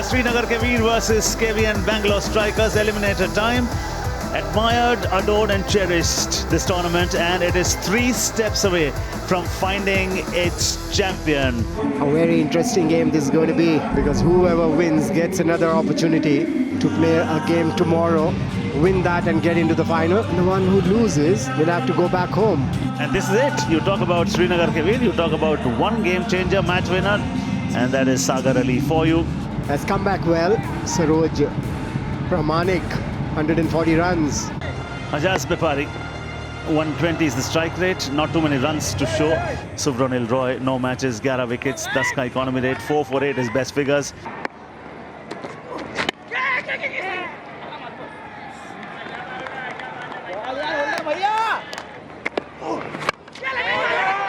Srinagar Kavir versus KVN Bangalore Strikers eliminator time. Admired, adored and cherished this tournament, and it is 3 steps away from finding its champion. A very interesting game this is going to be, because whoever wins gets another opportunity to play a game tomorrow, win that and get into the final. And the one who loses will have to go back home. And this is it. You talk about Srinagar Kavir, you talk about one game changer, match winner, and that is Sagar Ali for you. Has come back well. Saroj Pramanik, 140 runs. Ajaz Bipari, 120 is the strike rate, not too many runs to show. Subronil Roy, no matches, 11 wickets, 10 का economy rate, 448 his best figures.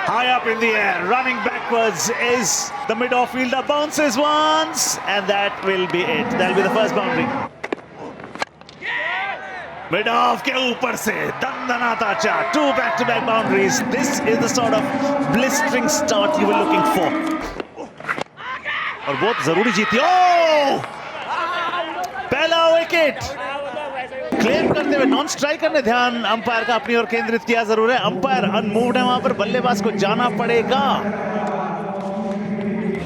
High up in the air, running backwards is the mid-off fielder, bounces once, and that will be it. That'll be the first boundary. Mid-off के ऊपर से दंदनाता चार, 2 back-to-back boundaries. This is the sort of blistering start you were looking for. और बहुत जरूरी जीती. Oh! पहला wicket. Claim करते हुए नॉन स्ट्राइकर ने ध्यान अंपायर का अपनी ओर केंद्रित किया जरूर है. अंपायर अनमूव्ड है, वहां पर बल्लेबाज को जाना पड़ेगा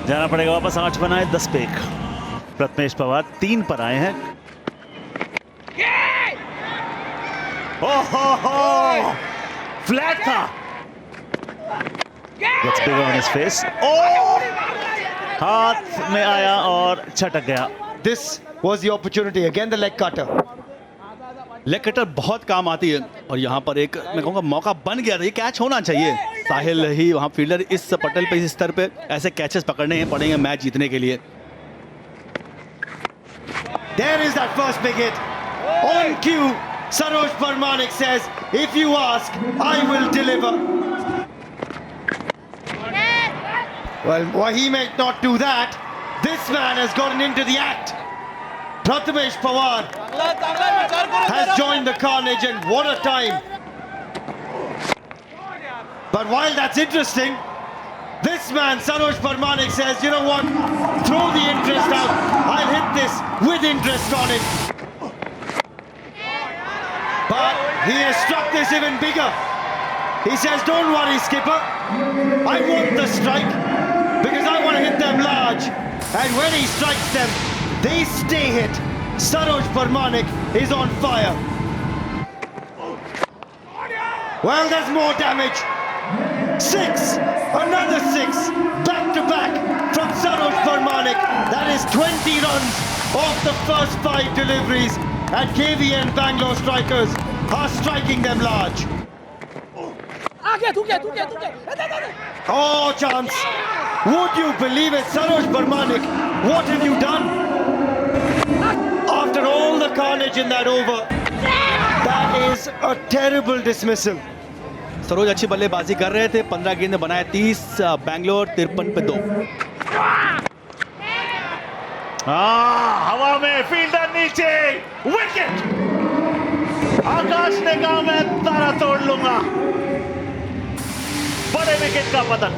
वापस. 8 बनाए 10 पे 1. प्रथमेश पवार 3 पर आए हैं. ओहो, फ्लैट था. Gets bigger on his face. Oh! हाथ में आया और छटक गया. This was the opportunity. Again the leg cutter. Leg cutter बहुत काम आती है, और यहाँ पर एक मैं कहूँगा मौका बन गया था. ये कैच होना चाहिए. साहिल ही वहाँ फील्डर इस पटल पे, इस स्तर पे ऐसे कैचेस पकड़ने पड़ेंगे मैच जीतने के लिए. There is that first big hit. On cue, Saroj Parmanik says, if you ask, I will deliver. Well, why he might not do that, this man has gotten into the act. Prathamesh Pawar has joined the carnage, and what a time. But while that's interesting, this man, Saroj Parmanik, says, you know what, throw the interest out. I'll hit this with interest on it. But he has struck this even bigger. He says, don't worry, skipper. I want the strike because I want to hit them large. And when he strikes them, they stay hit. Saroj Parmanik is on fire. Well, there's more damage. 6, another 6, back to back from Saroj Parmanik. That is 20 runs off the first 5 deliveries, and KVN Bangalore Strikers are striking them large. Oh, chance. Would you believe it, Saroj Parmanik? What have you done? After all the carnage in that over, that is a terrible dismissal. Saroj अच्छी बल्लेबाजी कर रहे थे. 15 गेंद में बनाए 30. बैंगलोर 53 पे 2. हवा में, फील्डर नीचे, विकेट. आकाश ने कहा मैं तारा तोड़ लूंगा. बड़े विकेट का पतन.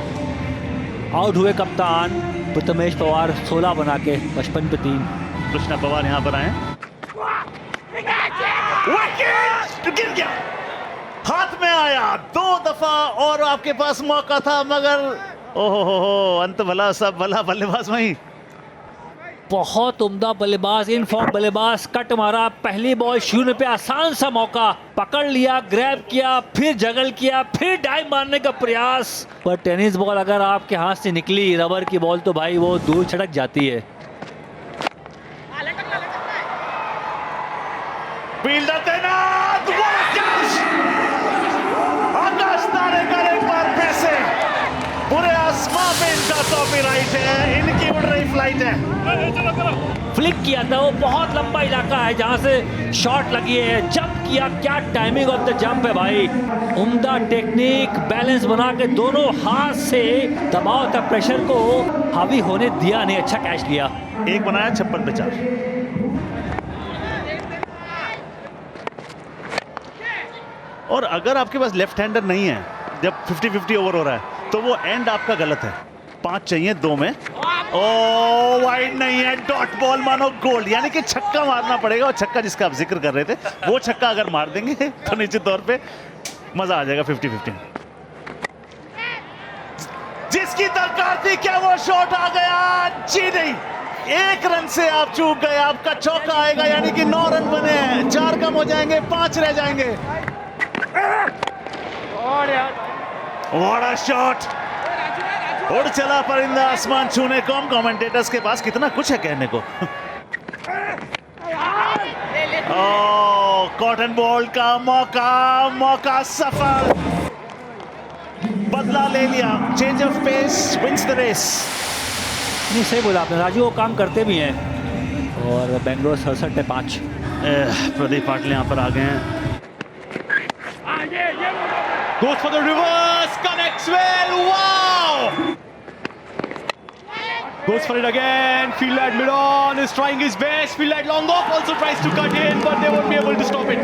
आउट हुए कप्तान प्रथमेश पवार 16 बना के 55 पे 3. कृष्णा पवार यहां पर आए. विकेट गिर गया, हाथ में आया 2 दफा और आपके पास मौका था, मगर ओहो, अंत भला सब भला, बल्लेबाज वहीं. बहुत उम्दा बल्लेबाज, इन फॉर्म बल्लेबाज. कट मारा, पहली बॉल 0 पे, आसान सा मौका पकड़ लिया, ग्रैब किया, फिर जगल किया, फिर डाइव मारने का प्रयास. पर टेनिस बॉल अगर आपके हाथ से निकली, रबर की बॉल, तो भाई वो दूर छटक जाती है. फील्डर तैनात, आकाश तारे का एक बार फिर से. पूरे आसमां पे इनका कॉपीराइट है, इनकी उड़ रही फ्लाइट है. फ्लिक किया था, वो बहुत लंबा इलाका है जहां से शॉट लगी है. जंप किया, क्या टाइमिंग ऑफ द जंप है भाई. उम्दा टेक्निक, बैलेंस बना के दोनों हाथ से दबाव था, प्रेशर को हावी होने दिया नहीं. अच्छा कैच लिया. 1 बनाया 56 पे 4. और अगर आपके पास लेफ्ट हैंडर नहीं है, जब 50-50 ओवर हो रहा है, तो वो एंड आपका गलत है. 5 चाहिए 2 में. ओ वाइड नहीं है, डॉट बॉल मानो गोल्ड, यानी कि छक्का मारना पड़ेगा। और छक्का जिसका आप जिक्र कर रहे थे, वो छक्का अगर मार देंगे तो निश्चित तौर पे मजा आ जाएगा। 50-50 जिसकी दरकार थी, क्या वो शॉट आ गया? जी नहीं, 1 रन से आप चूक गए। आपका चौका आएगा, यानी कि 9 रन बने हैं, 4 कम हो जाएंगे, 5 रह जाएंगे। What a shot! उड़ चला परिंदा आसमान छूने को। कमेंटेटर्स के पास कितना कुछ है कहने को। कॉटन बॉल का मौका सफल, बदला ले लिया। Change of pace wins the race. नहीं, सही बोला आपने राजू, वो काम करते भी हैं। और बेंगलोर 67-5। प्रदीप पाटिल यहाँ पर आ गए हैं। Goes for the reverse, connects well, wow! Goes for it again, Fieldad mid-on is trying his best, Fieldad long off also tries to cut in, but they won't be able to stop it.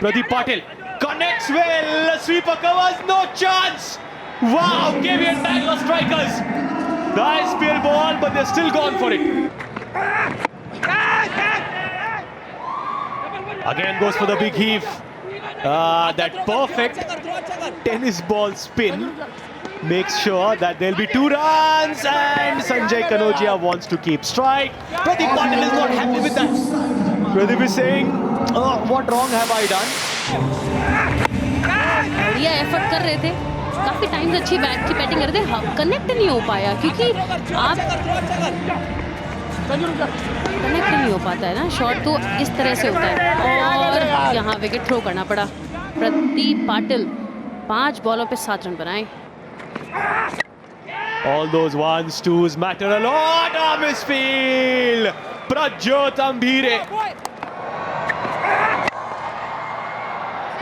Pradeep Patil connects well, sweeper covers, no chance! Wow, KVN Bangalore strikers! Nice spear ball, but they're still gone for it. Again goes for the big heave. That perfect tennis ball spin makes sure that there'll be 2 runs, and Sanjay Kanodia wants to keep strike. Pradeep Patil is not happy with that. Pradeep is saying, what wrong have I done? बढ़िया effort कर रहे थे, काफी time से अच्छी batting कर रहे थे, कनेक्ट नहीं हो पाया क्योंकि आप कनेक्ट नहीं हो पाता है ना, शॉट तो इस तरह से होता है। और यहाँ विकेट थ्रो करना पड़ा। प्रदीप पाटिल 5 बॉलों पे 7 रन बनाए। All those 1s, 2s matter a lot. Misfield, Prajjot Ambhire.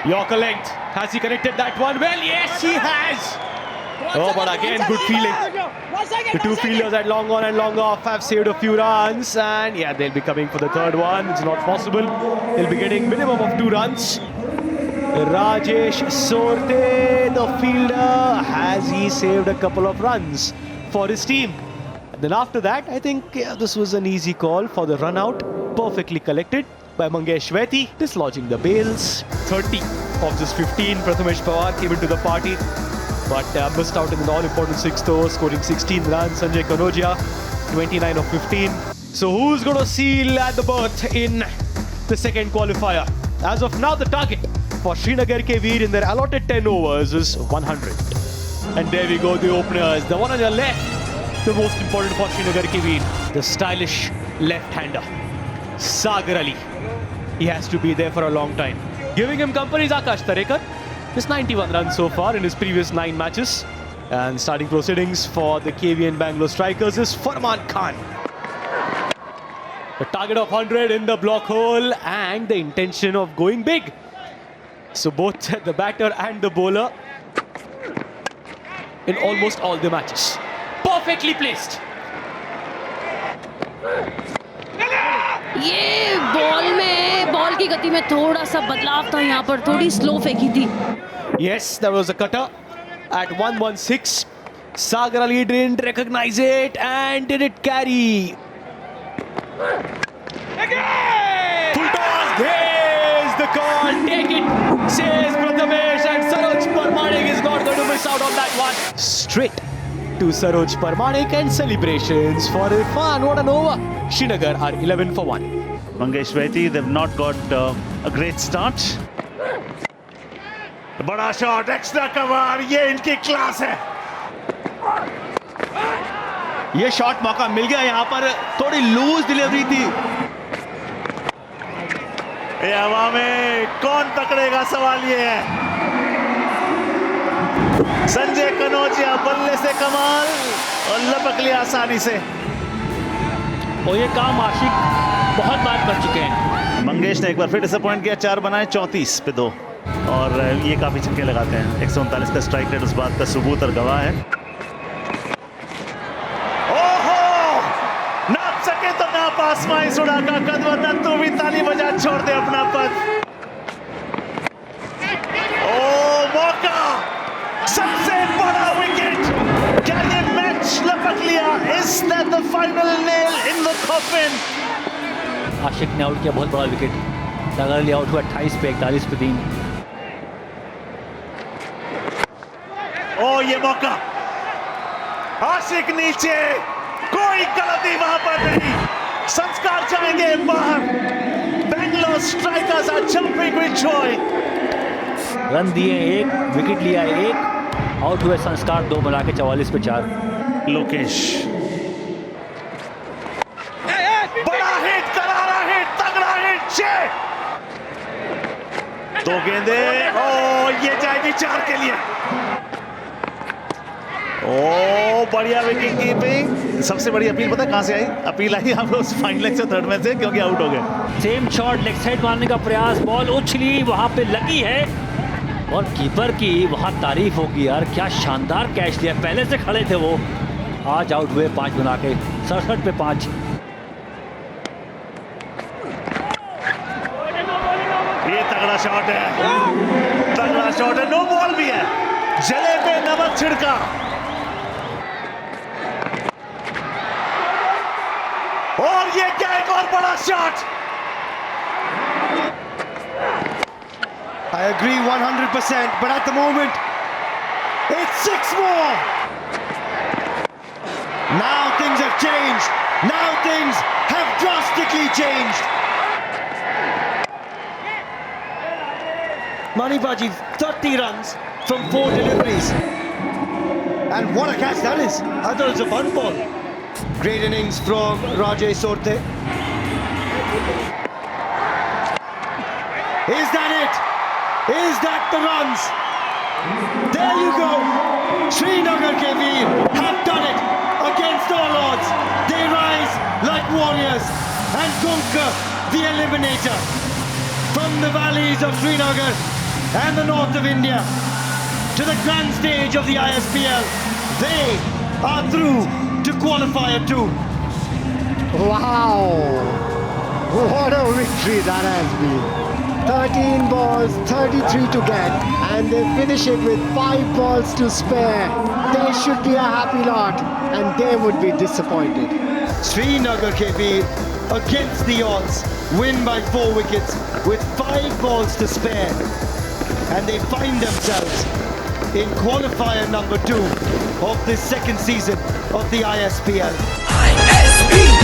Yorker length. Has he connected that one? Well, yes, he has. Oh, but again, good feeling. The 2 fielders at long on and long off have saved a few runs, and yeah, they'll be coming for the 3rd one. It's not possible. They'll be getting minimum of 2 runs. Rajesh Sorte, the fielder, has he saved a couple of runs for his team? And then after that, I think this was an easy call for the run out, perfectly collected by Mangesh Shweti, dislodging the bails. 30 of just 15, Prathamesh Pawar came into the party, but missed out in the all-important 6th over, scoring 16 runs. Sanjay Kanodia, 29 of 15. So who's going to seal at the berth in the second qualifier? As of now, the target for Srinagar KV in their allotted 10 overs is 100. And there we go, the openers. The one on your left, the most important for Srinagar KV, the stylish left-hander, Sagar Ali. He has to be there for a long time. Giving him company is Akash Tarekar. Just 91 runs so far in his previous 9 matches. And starting proceedings for the KVN Bangalore strikers is Farman Khan. The target of 100 in the block hole and the intention of going big. So both the batter and the bowler in almost all the matches. Perfectly placed. ये ball की गति में थोड़ा सा बदलाव था, यहाँ पर थोड़ी स्लो फेंकी थी। Yes, there was a cutter at 116. Sagar Ali didn't recognize it and did it carry? Full toss, there's the call, take it, says Prathamesh, and Saroj Parmanik is not going to miss out on that one. Straight to Saroj Parmanik and celebrations for Irfan. What an over. Srinagar are 11 for 1. Mangesh Shweti, they've not got a great start. बड़ा shot, extra cover, ये इनकी class है। ये shot मौका मिल गया, यहाँ पर थोड़ी लूज डिलीवरी थी। ये हवा में कौन पकड़ेगा, सवाल ये है। संजय कनौजिया बल्ले से कमाल और लपक लिया आसानी से। और ये काम आशिक बहुत बार कर चुके हैं। मंगेश ने एक बार फिर डिसअपॉइंट किया, 4 बनाए 34 पे 2, और ये काफी छक्के लगाते हैं। 139 का स्ट्राइक रेट उस बात का सबूत और गवाह है। ओहो, नाप सके तो नाप आसमाई सुड़ा का कद, वरना तू भी ताली बजा छोड़ दे अपना पद। ओ मौका, सबसे बड़ा विकेट, क्या ये मैच लपक final nail in the coffin. आशिक ने आउट किया, बहुत बड़ा विकेट। नगर आउट हुआ 28 पे 41 पे 3। ओ ये मौका, आशिक नीचे, कोई गलती वहां पर नहीं, संस्कार जाएंगे बाहर। Bangalore Strikers are jumping with joy. Run दिए 1, विकेट लिया 1, आउट हुए संस्कार 2 बना के 44 पे 4। लोकेश, बड़ा हिट, करारा हिट, तगड़ा हिट, 6। 2 गेंदे, ओ ये जाएगी 4 के लिए। ओ बढ़िया विकेट कीपिंग। सबसे बड़ी अपील पता है कहां से आई? अपील आई आपको उस फाइन लेग से, थर्ड मैन से, क्योंकि आउट हो गए। सेम शॉट, लेग साइड मारने का प्रयास, बॉल उछली, वहां पे लगी है और कीपर की वहां तारीफ होगी यार, क्या शानदार कैच लिया। पहले से खड़े थे वो, आज आउट हुए 5 बना के 67 पे 5। ये तगड़ा शॉट है, तगड़ा शॉट है, नो बॉल भी है, जले पे नमक छिड़का। और ये क्या, एक और बड़ा shot. I agree 100%, but at the moment, it's 6 more. Now things have changed. Now things have drastically changed. Manibaji, 30 runs from 4 deliveries. And what a catch that is. I thought it was a bunt ball. Great innings from Rajay Sorte. Is that it? Is that the runs? There you go. Srinagar KV have done it against all odds. They rise like warriors and conquer the eliminator. From the valleys of Srinagar and the north of India to the grand stage of the ISPL, they are through to qualifier 2. Wow! What a victory that has been. 13 balls, 33 to get, and they finish it with 5 balls to spare. They should be a happy lot, and they would be disappointed. Srinagar KV against the odds win by 4 wickets with 5 balls to spare, and they find themselves in qualifier number 2 of this second season of the ISPL. ISPL